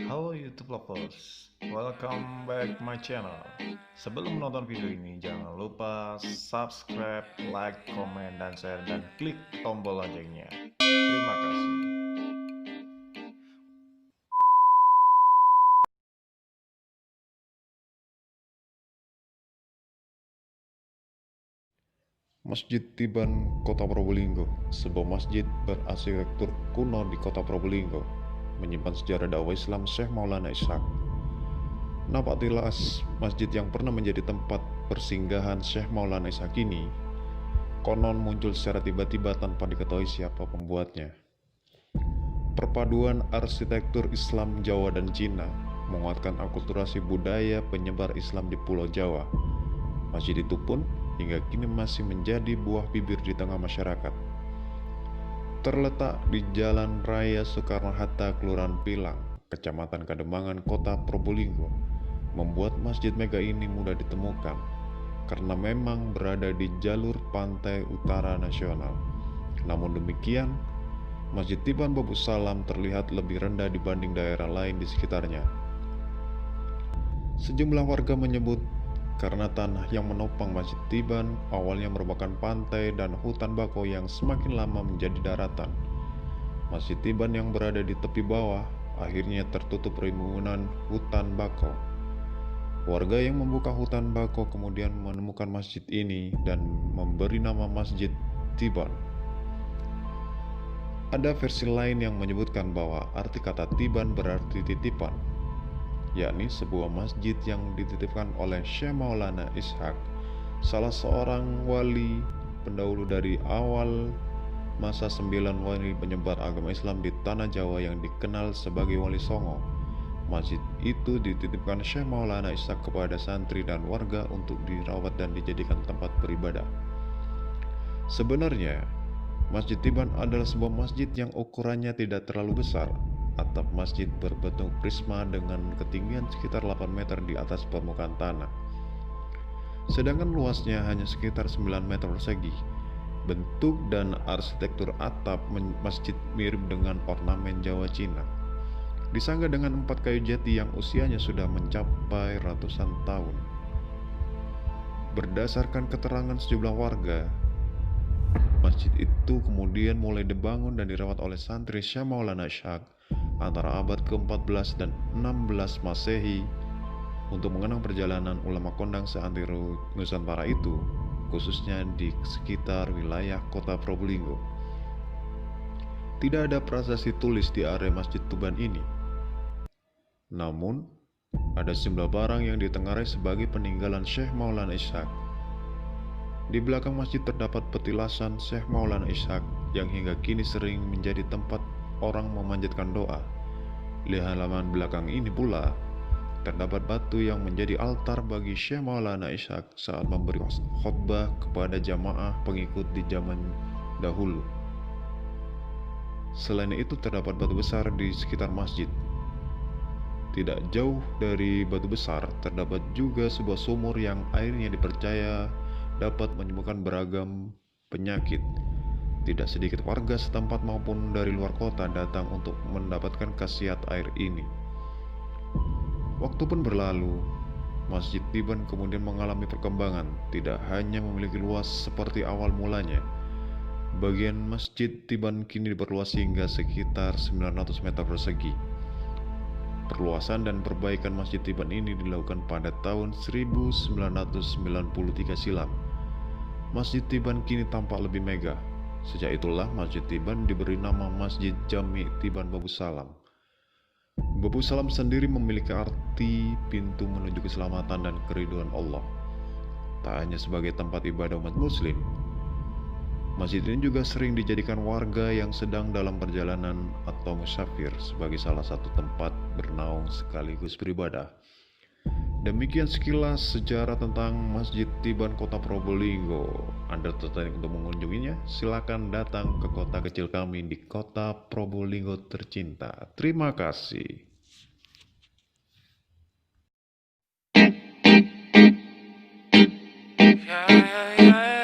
Halo YouTube lovers, welcome back my channel. Sebelum menonton video ini, jangan lupa subscribe, like, komen, dan share, dan klik tombol loncengnya. Terima kasih. Masjid Tiban, Kota Probolinggo, sebuah masjid berarsitektur kuno di Kota Probolinggo, menyimpan sejarah dakwah Islam Syekh Maulana Ishaq. Nampak jelas masjid yang pernah menjadi tempat persinggahan Syekh Maulana Ishaq ini konon muncul secara tiba-tiba tanpa diketahui siapa pembuatnya. Perpaduan arsitektur Islam Jawa dan Cina menguatkan akulturasi budaya penyebar Islam di Pulau Jawa. Masjid itu pun hingga kini masih menjadi buah bibir di tengah masyarakat. Terletak di Jalan Raya Soekarno-Hatta, Kelurahan Pilang, Kecamatan Kademangan, Kota Probolinggo, membuat masjid mega ini mudah ditemukan karena memang berada di jalur pantai utara nasional. Namun demikian, Masjid Tiban Babu Salam terlihat lebih rendah dibanding daerah lain di sekitarnya. Sejumlah warga menyebut karena tanah yang menopang Masjid Tiban awalnya merupakan pantai dan hutan bakau yang semakin lama menjadi daratan. Masjid Tiban yang berada di tepi bawah akhirnya tertutup rimbunan hutan bakau. Warga yang membuka hutan bakau kemudian menemukan masjid ini dan memberi nama Masjid Tiban. Ada versi lain yang menyebutkan bahwa arti kata Tiban berarti titipan, yakni sebuah masjid yang dititipkan oleh Syekh Maulana Ishaq, salah seorang wali pendahulu dari awal masa 9 wali penyebar agama Islam di tanah Jawa yang dikenal sebagai Wali Songo. Masjid itu dititipkan Syekh Maulana Ishaq kepada santri dan warga untuk dirawat dan dijadikan tempat beribadah. Sebenarnya, Masjid Tiban adalah sebuah masjid yang ukurannya tidak terlalu besar. Atap masjid berbentuk prisma dengan ketinggian sekitar 8 meter di atas permukaan tanah. Sedangkan luasnya hanya sekitar 9 meter persegi. Bentuk dan arsitektur atap masjid mirip dengan ornamen Jawa Cina. Disangga dengan 4 kayu jati yang usianya sudah mencapai ratusan tahun. Berdasarkan keterangan sejumlah warga, masjid itu kemudian mulai dibangun dan dirawat oleh santri Syekh Maulana Ishaq antara abad ke-14 dan 16 Masehi untuk mengenang perjalanan ulama kondang seantero Nusantara itu, khususnya di sekitar wilayah Kota Probolinggo. Tidak ada prasasti tulis di area Masjid Tiban ini. Namun, ada sejumlah barang yang ditengarai sebagai peninggalan Syekh Maulana Ishaq. Di belakang masjid terdapat petilasan Syekh Maulana Ishaq yang hingga kini sering menjadi tempat orang memanjatkan doa. Di halaman belakang ini pula terdapat batu yang menjadi altar bagi Syekh Maulana Ishaq saat memberi khutbah kepada jamaah pengikut di zaman dahulu. Selain itu terdapat batu besar di sekitar masjid. Tidak jauh dari batu besar terdapat juga sebuah sumur yang airnya dipercaya dapat menyembuhkan beragam penyakit. Tidak sedikit warga setempat maupun dari luar kota datang untuk mendapatkan khasiat air ini. Waktu pun berlalu, Masjid Tiban kemudian mengalami perkembangan, tidak hanya memiliki luas seperti awal mulanya. Bagian Masjid Tiban kini diperluas hingga sekitar 900 meter persegi. Perluasan dan perbaikan Masjid Tiban ini dilakukan pada tahun 1993 silam. Masjid Tiban kini tampak lebih megah. Sejak itulah Masjid Tiban diberi nama Masjid Jami Tiban Babu Salam. Babu Salam sendiri memiliki arti pintu menuju keselamatan dan keridhaan Allah. Tak hanya sebagai tempat ibadah umat muslim, masjid ini juga sering dijadikan warga yang sedang dalam perjalanan atau musafir sebagai salah satu tempat bernaung sekaligus beribadah. Demikian sekilas sejarah tentang Masjid Tiban Kota Probolinggo. Anda tertarik untuk mengunjunginya? Silakan datang ke kota kecil kami di Kota Probolinggo tercinta. Terima kasih. Yeah, yeah, yeah.